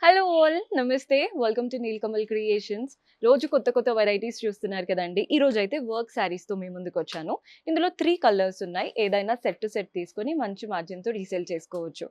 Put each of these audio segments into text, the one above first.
Hello all నమస్తే welcome to Nilkamal creations. రోజు కొత్త కొత్త వెరైటీస్ చూస్తున్నారు కదండి. ఈ రోజు అయితే వర్క్ శారీస్తో మీ ముందుకు వచ్చాను. ఇందులో 3 కలర్స్ ఉన్నాయి. ఏదైనా సెట్ టు సెట్ తీసుకొని మంచి మార్జిన్తో రీసేల్ చేసుకోవచ్చు.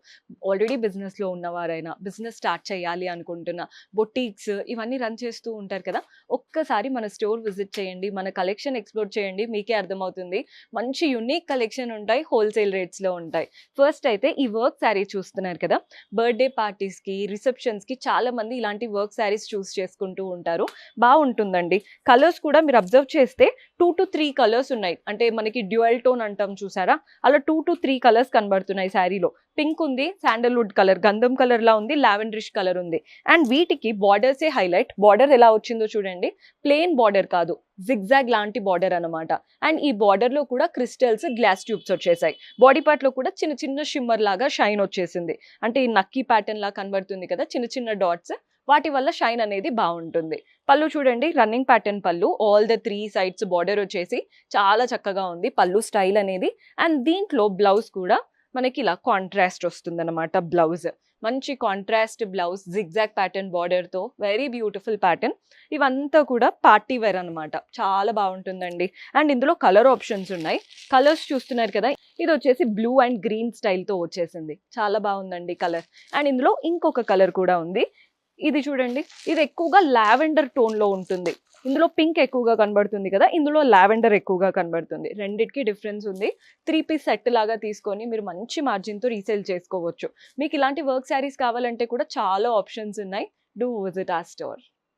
ఆల్రెడీ బిజినెస్లో ఉన్నవారైనా, బిజినెస్ స్టార్ట్ చేయాలి అనుకుంటున్న బొటీక్స్ ఇవన్నీ రన్ చేస్తూ ఉంటారు కదా. ఒక్కసారి మన స్టోర్ విజిట్ చేయండి, మన కలెక్షన్ ఎక్స్ప్లోర్ చేయండి, మీకే అర్థమవుతుంది. మంచి యునిక్ కలెక్షన్ ఉంటాయి, హోల్సేల్ రేట్స్లో ఉంటాయి. ఫస్ట్ అయితే ఈ వర్క్ శారీ చూస్తున్నారు కదా. బర్త్‌డే పార్టీస్‌కి, రిసెప్షన్స్‌కి చాలా మంది ఇలాంటి వర్క్ శారీస్ చూస్ చేసుకుంటూ ఉంటారు. బావుంటుందండి. కలర్స్ కూడా మీరు అబ్జర్వ్ చేస్తే 2-3 కలర్స్ ఉన్నాయి. అంటే మనకి డ్యూయల్ టోన్ అంటాం చూసారా? అలా 2-3 కలర్స్ కనబడుతున్నాయి శారీలో. పింక్ ఉంది, శాండల్‌వుడ్ కలర్, గంధం కలర్‌లా ఉంది, లావెండరిష్ కలర్ ఉంది. అండ్ వీటికి బార్డర్సే హైలైట్. బార్డర్ ఎలా వచ్చిందో చూడండి. ప్లెయిన్ బార్డర్ కాదు, జిగ్‌జాగ్ లాంటి బార్డర్ అన్నమాట. అండ్ ఈ బార్డర్‌లో కూడా క్రిస్టల్స్, గ్లాస్ ట్యూబ్స్ వచ్చేసాయి. బాడీ పార్ట్‌లో కూడా చిన్న చిన్న షిమ్మర్ లాగా షైన్ వచ్చేసింది. అంటే ఈ నక్కీ ప్యాటర్న్ లా కనబడుతుంది కదా, చిన్న చిన్న డాట్స్. వాటి వల్ల షైన్ అనేది బావుంటుంది. పళ్ళు చూడండి, రన్నింగ్ ప్యాటర్న్ పళ్ళు. ఆల్ ద 3 సైడ్స్ బార్డర్ వచ్చేసి చాలా చక్కగా ఉంది పళ్ళు స్టైల్ అనేది. అండ్ దీంట్లో బ్లౌజ్ కూడా మనకి ఇలా కాంట్రాస్ట్ వస్తుందన్నమాట బ్లౌజ్. మంచి కాంట్రాస్ట్ బ్లౌజ్, జిగ్‌జాగ్ ప్యాటర్న్ బార్డర్‌తో వెరీ బ్యూటిఫుల్ ప్యాటర్న్. ఇవంతా కూడా పార్టీ వేర్ అన్నమాట. చాలా బావుంటుందండి. అండ్ ఇందులో కలర్ ఆప్షన్స్ ఉన్నాయి. కలర్స్ చూస్తున్నారు కదా. ఇదొచ్చేసి బ్లూ అండ్ గ్రీన్ స్టైల్‌తో వచ్చేసింది. చాలా బావుందండి కలర్. అండ్ ఇందులో ఇంకొక కలర్ కూడా ఉంది. ఇది చూడండి. ఇది ఎక్కువగా లావెండర్ టోన్‌లో ఉంటుంది. ఇందులో పింక్ ఎక్కువగా కనబడుతుంది కదా, ఇందులో లావెండర్ ఎక్కువగా కనబడుతుంది. రెండిటికి డిఫరెన్స్ ఉంది. 3 పీస్ సెట్ లాగా తీసుకొని మీరు మంచి మార్జిన్‌తో రీసేల్ చేసుకోవచ్చు. మీకు ఇలాంటి వర్క్ శారీస్ కావాలంటే కూడా చాలా ఆప్షన్స్ ఉన్నాయి. Do visit our store.